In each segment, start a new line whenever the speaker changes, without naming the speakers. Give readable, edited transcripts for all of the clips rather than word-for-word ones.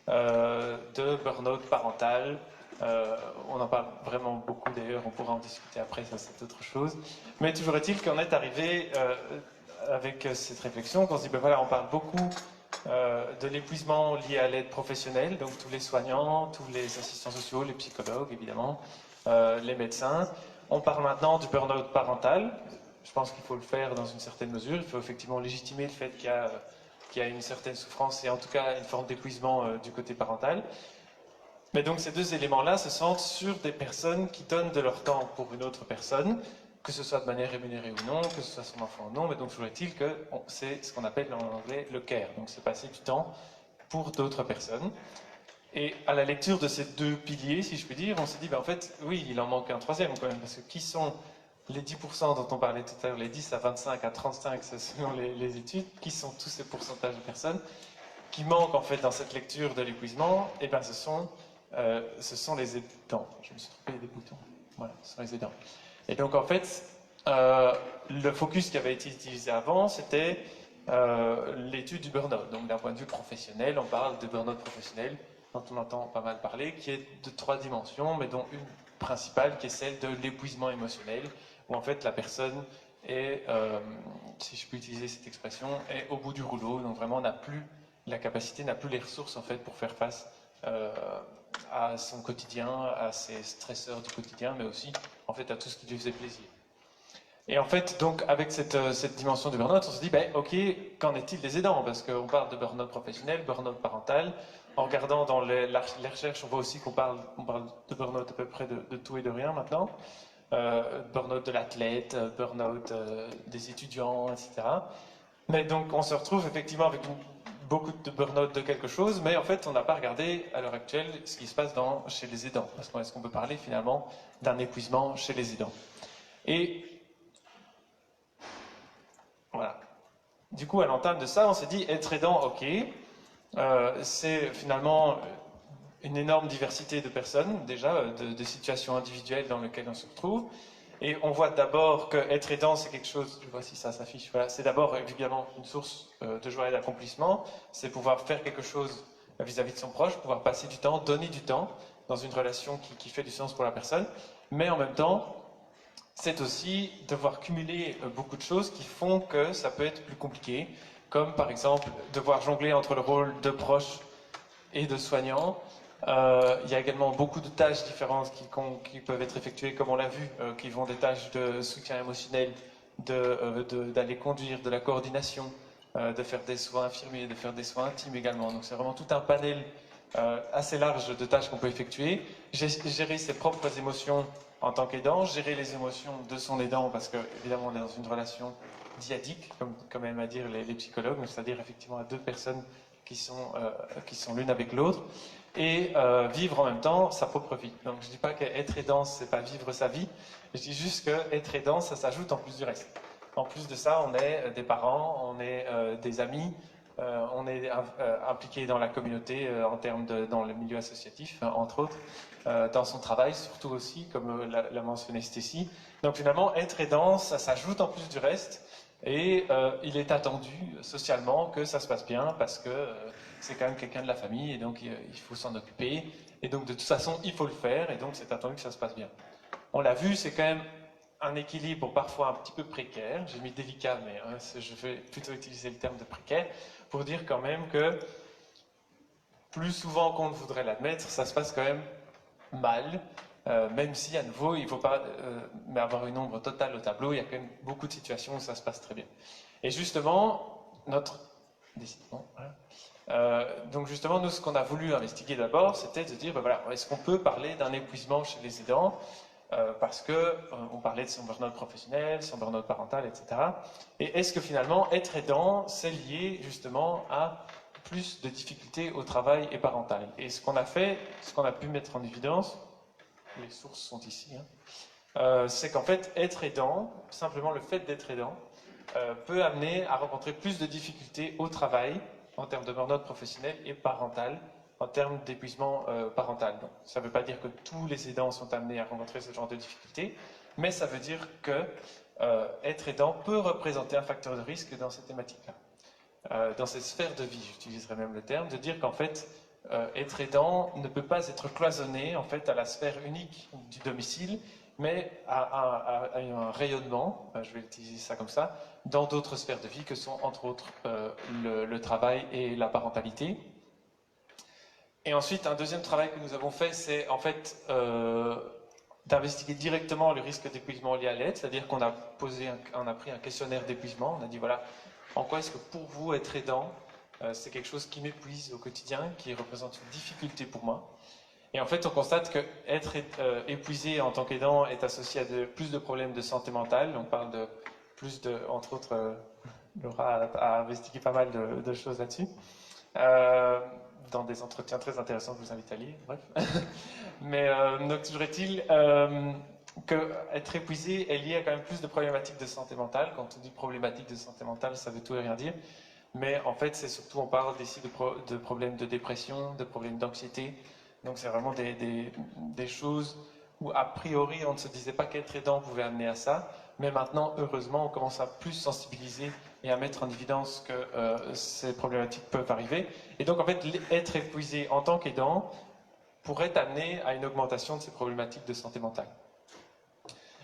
de burn-out parental. On en parle vraiment beaucoup d'ailleurs, on pourra en discuter après, ça c'est autre chose. Mais toujours est-il qu'on est arrivé avec cette réflexion, qu'on se dit, ben voilà, on parle beaucoup de l'épuisement lié à l'aide professionnelle, donc tous les soignants, tous les assistants sociaux, les psychologues évidemment, les médecins. On parle maintenant du burn-out parental. Je pense qu'il faut le faire dans une certaine mesure. Il faut effectivement légitimer le fait qu'il y a une certaine souffrance et en tout cas une forme d'épuisement du côté parental. Mais donc ces deux éléments-là se centrent sur des personnes qui donnent de leur temps pour une autre personne, que ce soit de manière rémunérée ou non, que ce soit son enfant ou non, mais donc toujours est-il que c'est ce qu'on appelle en anglais le care, donc c'est passer du temps pour d'autres personnes. Et à la lecture de ces deux piliers, si je puis dire, on se dit, ben en fait, oui, il en manque un troisième quand même, parce que qui sont les 10% dont on parlait tout à l'heure, les 10 à 25 à 35, selon les études, qui sont tous ces pourcentages de personnes qui manquent en fait dans cette lecture de l'épuisement? Et ben ce sont les aidants. Je me suis trompé des boutons. Voilà, ce sont les aidants. Et donc en fait, le focus qui avait été utilisé avant, c'était l'étude du burn-out. Donc d'un point de vue professionnel, on parle de burn-out professionnel, dont on entend pas mal parler, qui est de trois dimensions, mais dont une principale qui est celle de l'épuisement émotionnel, où en fait la personne est, si je peux utiliser cette expression, est au bout du rouleau, donc vraiment n'a plus la capacité, n'a plus les ressources en fait pour faire face à son quotidien, à ses stresseurs du quotidien, mais aussi en fait à tout ce qui lui faisait plaisir. Et en fait, donc, avec cette dimension du burn-out, on se dit, ben, ok, qu'en est-il des aidants? Parce qu'on parle de burn-out professionnel, burn-out parental. En regardant dans les recherches, on voit aussi qu'on parle de burn-out à peu près de tout et de rien maintenant. Burn-out de l'athlète, burn-out des étudiants, etc. Mais donc, on se retrouve effectivement avec beaucoup de burn-out de quelque chose, mais en fait, on n'a pas regardé à l'heure actuelle ce qui se passe chez les aidants. Parce est-ce qu'on peut parler finalement d'un épuisement chez les aidants? Et voilà. Du coup, à l'entame de ça, on s'est dit, être aidant, ok, c'est finalement une énorme diversité de personnes, déjà, de situations individuelles dans lesquelles on se retrouve. Et on voit d'abord que être aidant, c'est quelque chose, je vois si ça s'affiche, voilà, c'est d'abord évidemment une source de joie et d'accomplissement, c'est pouvoir faire quelque chose vis-à-vis de son proche, pouvoir passer du temps, donner du temps dans une relation qui fait du sens pour la personne, mais en même temps, c'est aussi devoir cumuler beaucoup de choses qui font que ça peut être plus compliqué, comme par exemple devoir jongler entre le rôle de proche et de soignant. Il y a également beaucoup de tâches différentes qui peuvent être effectuées, comme on l'a vu, qui vont des tâches de soutien émotionnel, d'aller conduire, de la coordination, de faire des soins infirmiers, de faire des soins intimes également. Donc c'est vraiment tout un panel assez large de tâches qu'on peut effectuer. Gérer ses propres émotions en tant qu'aidant, gérer les émotions de son aidant, parce que évidemment on est dans une relation dyadique, comme aiment à dire les psychologues, c'est-à-dire effectivement à deux personnes qui sont l'une avec l'autre, et vivre en même temps sa propre vie. Donc je ne dis pas qu'être aidant, c'est pas vivre sa vie, je dis juste qu'être aidant, ça s'ajoute en plus du reste. En plus de ça, on est des parents, on est des amis, on est impliqué dans la communauté en termes dans le milieu associatif, entre autres, dans son travail surtout aussi, comme l'a mentionné Stécie. Donc finalement, être aidant, ça s'ajoute en plus du reste, et il est attendu socialement que ça se passe bien parce que c'est quand même quelqu'un de la famille et donc il faut s'en occuper. Et donc de toute façon, il faut le faire et donc c'est attendu que ça se passe bien. On l'a vu, c'est quand même un équilibre parfois un petit peu précaire. J'ai mis délicat, mais je vais plutôt utiliser le terme de précaire pour dire quand même que plus souvent qu'on ne voudrait l'admettre, ça se passe quand même mal. Même si, à nouveau, il ne faut pas avoir une ombre totale au tableau, il y a quand même beaucoup de situations où ça se passe très bien. Et justement, décidément, voilà. Donc justement, nous, ce qu'on a voulu investiguer d'abord, c'était de dire, ben voilà, est-ce qu'on peut parler d'un épuisement chez les aidants parce que on parlait de son burn-out professionnel, son burn-out parental, etc. Et est-ce que finalement, être aidant, c'est lié justement à plus de difficultés au travail et parental? Et ce qu'on a fait, ce qu'on a pu mettre en évidence, les sources sont ici, c'est qu'en fait, être aidant, simplement le fait d'être aidant, peut amener à rencontrer plus de difficultés au travail en termes de burn-out professionnel et parental, en termes d'épuisement parental. Donc, ça ne veut pas dire que tous les aidants sont amenés à rencontrer ce genre de difficultés, mais ça veut dire que être aidant peut représenter un facteur de risque dans cette thématique-là. Dans cette sphère de vie, j'utiliserai même le terme, de dire qu'en fait, être aidant ne peut pas être cloisonné en fait à la sphère unique du domicile, mais à un rayonnement, je vais utiliser ça comme ça, dans d'autres sphères de vie que sont entre autres le travail et la parentalité. Et ensuite, un deuxième travail que nous avons fait, c'est en fait d'investiguer directement le risque d'épuisement lié à l'aide, c'est-à-dire qu'on a pris un questionnaire d'épuisement, on a dit voilà, en quoi est-ce que pour vous être aidant, c'est quelque chose qui m'épuise au quotidien, qui représente une difficulté pour moi. Et en fait, on constate que être épuisé en tant qu'aidant est associé à plus de problèmes de santé mentale. On parle de entre autres, Laura a investigué pas mal de choses là-dessus. Dans des entretiens très intéressants, je vous invite à lire, bref. Mais donc, toujours est-il qu'être épuisé est lié à quand même plus de problématiques de santé mentale. Quand on dit problématiques de santé mentale, ça veut tout et rien dire. Mais en fait, c'est surtout, on parle ici de problèmes de dépression, de problèmes d'anxiété. Donc, c'est vraiment des choses où, a priori, on ne se disait pas qu'être aidant pouvait amener à ça. Mais maintenant, heureusement, on commence à plus sensibiliser et à mettre en évidence que ces problématiques peuvent arriver. Et donc, en fait, être épuisé en tant qu'aidant pourrait amener à une augmentation de ces problématiques de santé mentale.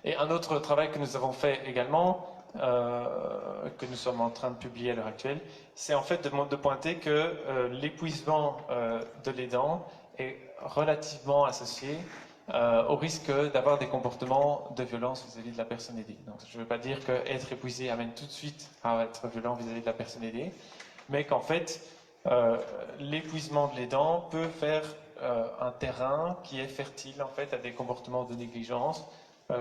Et un autre travail que nous avons fait également, que nous sommes en train de publier à l'heure actuelle, c'est en fait de pointer que l'épuisement de l'aidant est relativement associé au risque d'avoir des comportements de violence vis-à-vis de la personne aidée. Donc, je ne veux pas dire qu'être épuisé amène tout de suite à être violent vis-à-vis de la personne aidée, mais qu'en fait, l'épuisement de l'aidant peut faire un terrain qui est fertile en fait à des comportements de négligence.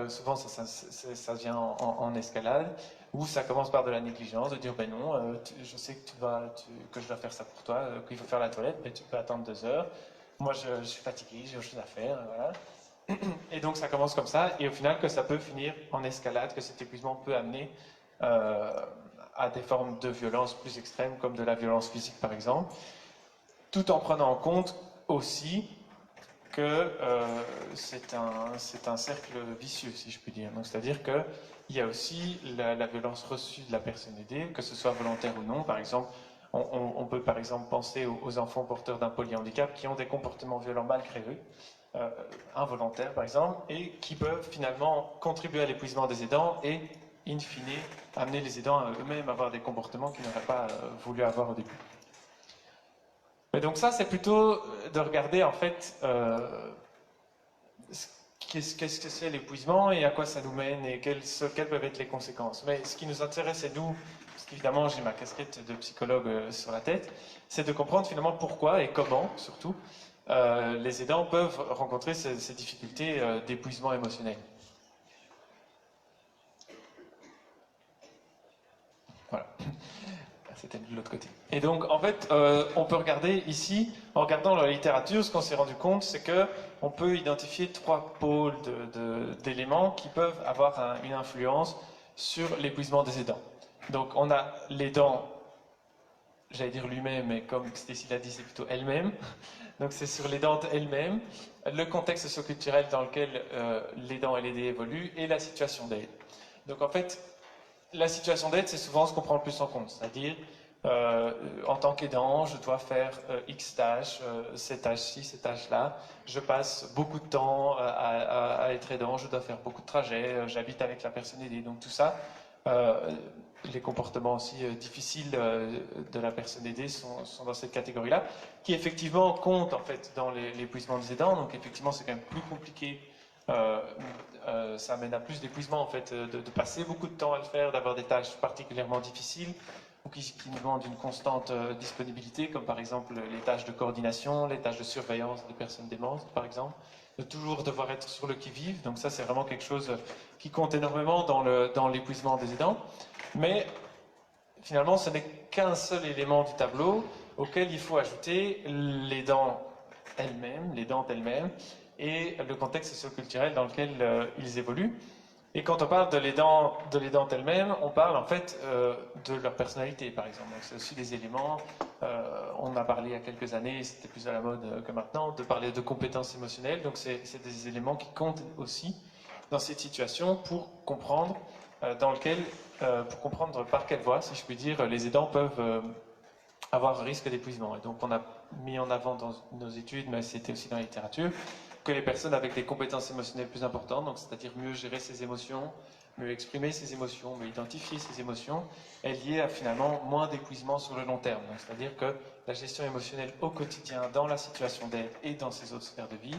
Souvent, ça vient en escalade, où ça commence par de la négligence, de dire ben non, je sais que je dois faire ça pour toi, qu'il faut faire la toilette, mais tu peux attendre 2 heures. Moi, je suis fatigué, j'ai autre chose à faire, voilà. Et donc ça commence comme ça, et au final que ça peut finir en escalade, que cet épuisement peut amener à des formes de violence plus extrêmes, comme de la violence physique par exemple, tout en prenant en compte aussi que c'est un cercle vicieux, si je puis dire. C'est-à-dire qu'il y a aussi la violence reçue de la personne aidée, que ce soit volontaire ou non. Par exemple, on peut par exemple penser aux enfants porteurs d'un polyhandicap qui ont des comportements violents malgré eux, involontaires par exemple, et qui peuvent finalement contribuer à l'épuisement des aidants et, in fine, amener les aidants à eux-mêmes à avoir des comportements qu'ils n'auraient pas voulu avoir au début. Mais donc ça, c'est plutôt de regarder en fait qu'est-ce que c'est l'épuisement et à quoi ça nous mène et quelles peuvent être les conséquences. Mais ce qui nous intéresse, c'est nous, parce qu'évidemment j'ai ma casquette de psychologue sur la tête, c'est de comprendre finalement pourquoi et comment, surtout, les aidants peuvent rencontrer ces difficultés d'épuisement émotionnel. Voilà. C'était de l'autre côté. Et donc, en fait, on peut regarder ici, en regardant la littérature, ce qu'on s'est rendu compte, c'est qu'on peut identifier 3 pôles d'éléments qui peuvent avoir une influence sur l'épuisement des aidants. Donc, on a l'aidant, j'allais dire lui-même, mais comme Stécie l'a dit, c'est plutôt elle-même. Donc, c'est sur l'aidante elle-même, le contexte socioculturel dans lequel l'aidant et l'aidé évoluent, et la situation d'aide. Donc, en fait, la situation d'aide, c'est souvent ce qu'on prend le plus en compte, c'est-à-dire en tant qu'aidant, je dois faire X tâches, ces tâches-ci, ces tâches-là. Je passe beaucoup de temps à être aidant, je dois faire beaucoup de trajets, j'habite avec la personne aidée. Donc tout ça, les comportements aussi difficiles de la personne aidée sont dans cette catégorie-là, qui effectivement comptent en fait dans l'épuisement des aidants. Donc effectivement, c'est quand même plus compliqué. Ça amène à plus d'épuisement en fait, de passer beaucoup de temps à le faire, d'avoir des tâches particulièrement difficiles ou qui nous demandent une constante disponibilité, comme par exemple les tâches de coordination, les tâches de surveillance des personnes démentes, par exemple, de toujours devoir être sur le qui-vive. Donc ça, c'est vraiment quelque chose qui compte énormément dans l'épuisement des aidants. Mais finalement, ce n'est qu'un seul élément du tableau auquel il faut ajouter l'aidant elle-même, et le contexte socioculturel dans lequel ils évoluent. Et quand on parle de l'aidante elle-même, on parle en fait de leur personnalité, par exemple. Donc c'est aussi des éléments, on a parlé il y a quelques années, c'était plus à la mode que maintenant, de parler de compétences émotionnelles. Donc c'est des éléments qui comptent aussi dans cette situation pour comprendre pour comprendre par quelle voie, si je puis dire, les aidants peuvent avoir un risque d'épuisement. Et donc on a mis en avant dans nos études, mais c'était aussi dans la littérature, que les personnes avec des compétences émotionnelles plus importantes, donc c'est-à-dire mieux gérer ses émotions, mieux exprimer ses émotions, mieux identifier ses émotions, est liée à finalement moins d'épuisement sur le long terme. C'est-à-dire que la gestion émotionnelle au quotidien, dans la situation d'aide et dans ses autres sphères de vie,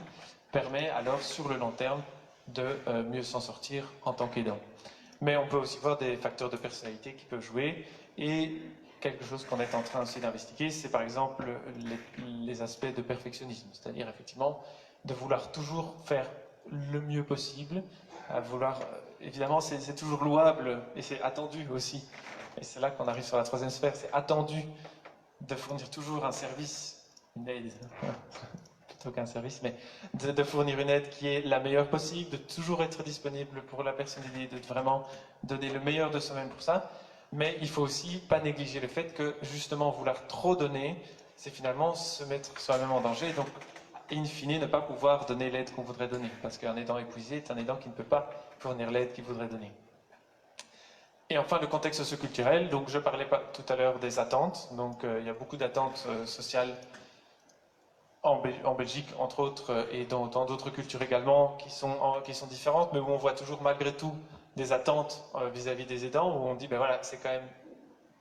permet alors sur le long terme de mieux s'en sortir en tant qu'aidant. Mais on peut aussi voir des facteurs de personnalité qui peuvent jouer, et quelque chose qu'on est en train aussi d'investiguer, c'est par exemple les aspects de perfectionnisme, c'est-à-dire effectivement de vouloir toujours faire le mieux possible, à vouloir, évidemment c'est toujours louable et c'est attendu aussi, et c'est là qu'on arrive sur la troisième sphère, c'est attendu de fournir toujours un service, une aide, plutôt qu'un service, mais de fournir une aide qui est la meilleure possible, de toujours être disponible pour la personne aidée, de vraiment donner le meilleur de soi-même pour ça. Mais il faut aussi pas négliger le fait que justement vouloir trop donner, c'est finalement se mettre soi-même en danger. Donc, in fine, ne pas pouvoir donner l'aide qu'on voudrait donner. Parce qu'un aidant épuisé est un aidant qui ne peut pas fournir l'aide qu'il voudrait donner. Et enfin, le contexte socioculturel. Donc, je parlais pas tout à l'heure des attentes. Donc, il y a beaucoup d'attentes sociales en Belgique, entre autres, et dans d'autres cultures également, qui sont différentes, mais où on voit toujours malgré tout des attentes vis-à-vis des aidants, où on dit, ben voilà, c'est quand même,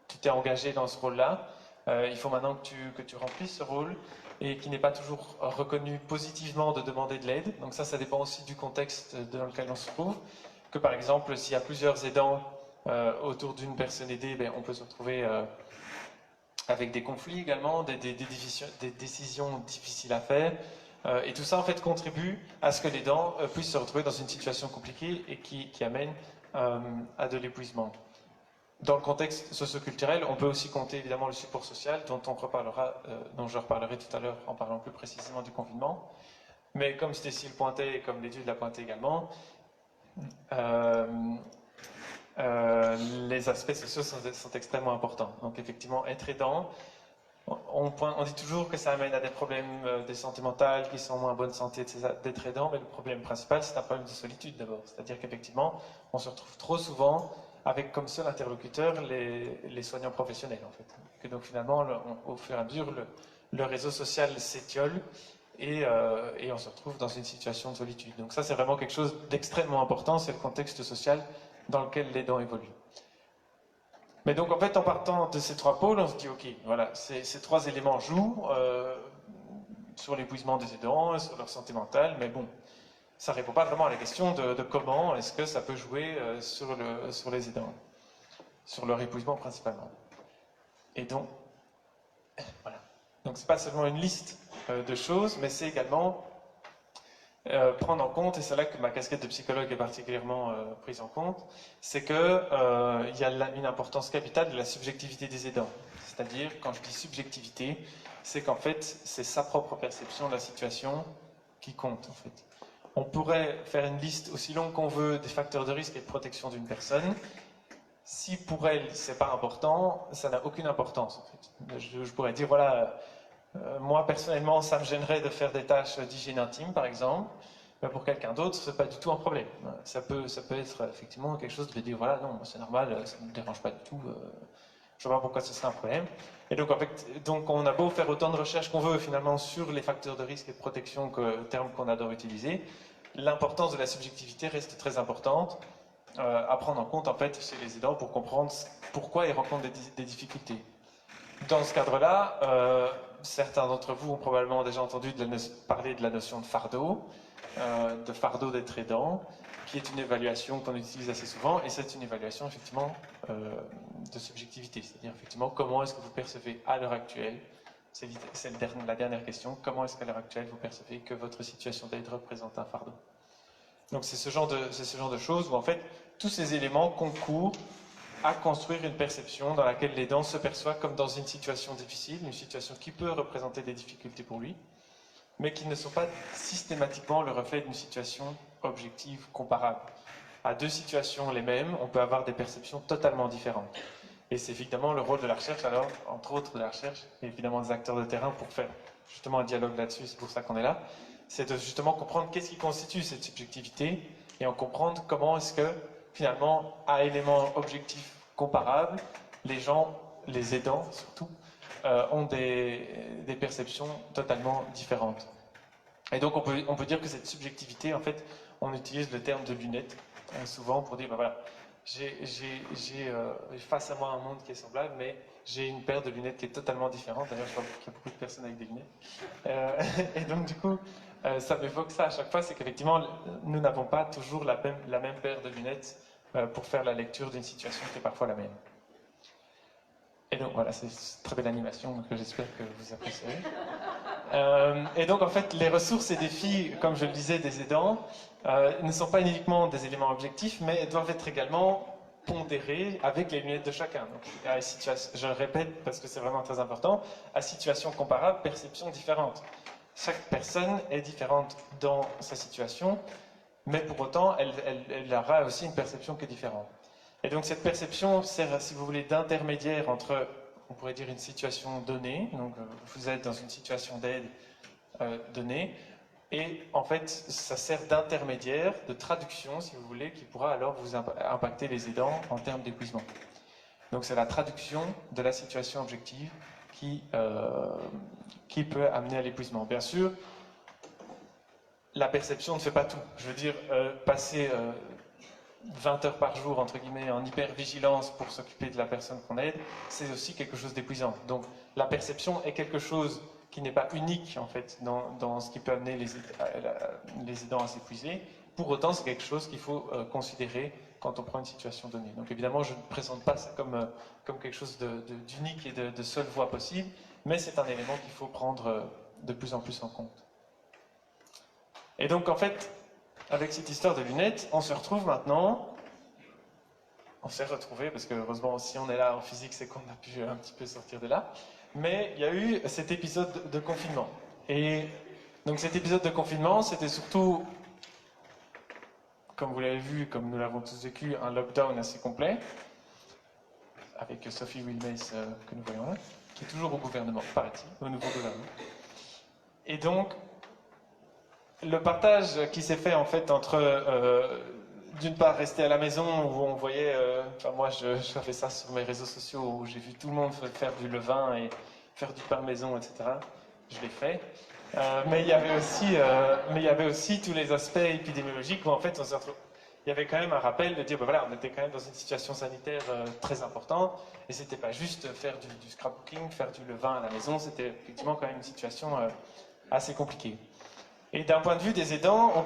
tu t'es engagé dans ce rôle-là, il faut maintenant que tu remplisses ce rôle, et qui n'est pas toujours reconnu positivement de demander de l'aide. Donc ça dépend aussi du contexte dans lequel on se trouve, que par exemple, s'il y a plusieurs aidants autour d'une personne aidée, ben, on peut se retrouver avec des conflits également, des décisions difficiles à faire. Et tout ça, en fait, contribue à ce que l'aidant puisse se retrouver dans une situation compliquée et qui amène à de l'épuisement. Dans le contexte socioculturel, on peut aussi compter évidemment le support social, dont je reparlerai tout à l'heure en parlant plus précisément du confinement. Mais comme Stécie le pointait et comme l'étude l'a pointé également, les aspects sociaux sont extrêmement importants. Donc effectivement, être aidant, on dit toujours que ça amène à des problèmes de santé mentale, qui sont en moins bonne santé d'être aidant, mais le problème principal, c'est un problème de solitude d'abord. C'est-à-dire qu'effectivement, on se retrouve trop souvent avec comme seul interlocuteur les soignants professionnels, en fait. Que donc finalement, au fur et à mesure, le réseau social s'étiole et on se retrouve dans une situation de solitude. Donc ça, c'est vraiment quelque chose d'extrêmement important, c'est le contexte social dans lequel l'aidant évolue. Mais donc en fait, en partant de ces trois pôles, on se dit, ok, voilà, ces trois éléments jouent sur l'épuisement des aidants, sur leur santé mentale, mais bon, ça ne répond pas vraiment à la question de comment est-ce que ça peut jouer sur les aidants, sur leur épuisement principalement. Et donc, voilà. Donc c'est pas seulement une liste de choses, mais c'est également prendre en compte, et c'est là que ma casquette de psychologue est particulièrement prise en compte, c'est qu'il y a une importance capitale de la subjectivité des aidants. C'est-à-dire, quand je dis subjectivité, c'est qu'en fait, c'est sa propre perception de la situation qui compte, en fait. On pourrait faire une liste aussi longue qu'on veut des facteurs de risque et de protection d'une personne. Si pour elle, c'est pas important, ça n'a aucune importance, en fait. Je pourrais dire, voilà, moi, personnellement, ça me gênerait de faire des tâches d'hygiène intime, par exemple. Mais pour quelqu'un d'autre, ce n'est pas du tout un problème. Ça peut être effectivement quelque chose de dire, voilà, non, c'est normal, ça ne me dérange pas du tout. Je vois pas pourquoi ce serait un problème. Et donc, en fait, on a beau faire autant de recherches qu'on veut, finalement, sur les facteurs de risque et de protection, terme qu'on adore utiliser, l'importance de la subjectivité reste très importante à prendre en compte, en fait, chez les aidants pour comprendre pourquoi ils rencontrent des difficultés. Dans ce cadre-là, certains d'entre vous ont probablement déjà entendu parler de la notion de fardeau d'être aidant, qui est une évaluation qu'on utilise assez souvent, et c'est une évaluation effectivement de subjectivité, c'est-à-dire effectivement comment est-ce que vous percevez à l'heure actuelle, c'est la dernière question, comment est-ce qu'à l'heure actuelle vous percevez que votre situation d'aide représente un fardeau. Donc c'est ce genre de choses où en fait tous ces éléments concourent à construire une perception dans laquelle l'aidant se perçoit comme dans une situation difficile, une situation qui peut représenter des difficultés pour lui, mais qui ne sont pas systématiquement le reflet d'une situation objective comparable. À deux situations les mêmes, on peut avoir des perceptions totalement différentes. Et c'est évidemment le rôle de la recherche, alors, entre autres de la recherche, et évidemment des acteurs de terrain pour faire justement un dialogue là-dessus, c'est pour ça qu'on est là, c'est de justement comprendre qu'est-ce qui constitue cette subjectivité et en comprendre comment est-ce que, finalement, à éléments objectifs comparables, les gens, les aidants surtout, ont des perceptions totalement différentes. Et donc on peut dire que cette subjectivité, en fait, on utilise le terme de lunettes souvent pour dire, ben voilà, j'ai face à moi un monde qui est semblable, mais j'ai une paire de lunettes qui est totalement différente. D'ailleurs, je vois qu'il y a beaucoup de personnes avec des lunettes. Et donc, du coup, ça m'évoque ça à chaque fois, c'est qu'effectivement, nous n'avons pas toujours la même paire de lunettes pour faire la lecture d'une situation qui est parfois la même. Et donc, voilà, c'est une très belle animation que j'espère que vous apprécierez. Et donc, en fait, les ressources et défis, comme je le disais, des aidants, ne sont pas uniquement des éléments objectifs, mais doivent être également pondérés avec les lunettes de chacun. Donc, je le répète parce que c'est vraiment très important, à situation comparable, perception différente. Chaque personne est différente dans sa situation, mais pour autant, elle aura aussi une perception qui est différente. Et donc, cette perception sert, si vous voulez, d'intermédiaire entre, on pourrait dire, une situation donnée. Donc, vous êtes dans une situation d'aide donnée. Et en fait, ça sert d'intermédiaire, de traduction, si vous voulez, qui pourra alors vous impacter les aidants en termes d'épuisement. Donc c'est la traduction de la situation objective qui peut amener à l'épuisement. Bien sûr, la perception ne fait pas tout. Je veux dire, passer 20 heures par jour, entre guillemets, en hyper-vigilance pour s'occuper de la personne qu'on aide, c'est aussi quelque chose d'épuisant. Donc la perception est quelque chose qui n'est pas unique en fait dans ce qui peut amener les aidants à s'épuiser. Pour autant, c'est quelque chose qu'il faut considérer quand on prend une situation donnée. Donc évidemment, je ne présente pas ça comme quelque chose d'unique et de seule voie possible, mais c'est un élément qu'il faut prendre de plus en plus en compte. Et donc en fait, avec cette histoire de lunettes, on se retrouve maintenant, on s'est retrouvé, parce que heureusement si on est là en physique, c'est qu'on a pu un petit peu sortir de là. Mais il y a eu cet épisode de confinement. Et donc cet épisode de confinement, c'était surtout, comme vous l'avez vu, comme nous l'avons tous vécu, un lockdown assez complet, avec Sophie Wilmès que nous voyons là, qui est toujours au gouvernement, paraît-il, au nouveau gouvernement. Et donc, le partage qui s'est fait en fait entre, d'une part, rester à la maison, où on voyait, enfin moi je fais ça sur mes réseaux sociaux, où j'ai vu tout le monde faire du levain et faire du pain maison, etc. Je l'ai fait. Mais il y avait aussi tous les aspects épidémiologiques où en fait il y avait quand même un rappel de dire, ben voilà, on était quand même dans une situation sanitaire très importante, et c'était pas juste faire du scrapbooking, faire du levain à la maison, c'était effectivement quand même une situation assez compliquée. Et d'un point de vue des aidants,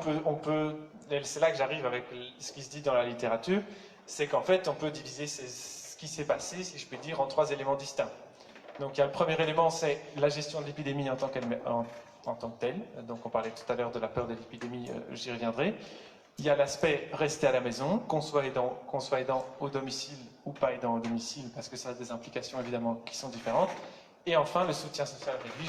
c'est là que j'arrive avec ce qui se dit dans la littérature, c'est qu'en fait, on peut diviser ce qui s'est passé, si je peux dire, en 3 éléments distincts. Donc, il y a le premier élément, c'est la gestion de l'épidémie en tant que telle. Donc, on parlait tout à l'heure de la peur de l'épidémie, j'y reviendrai. Il y a l'aspect rester à la maison, qu'on soit aidant au domicile ou pas aidant au domicile, parce que ça a des implications évidemment qui sont différentes. Et enfin, le soutien social réduit.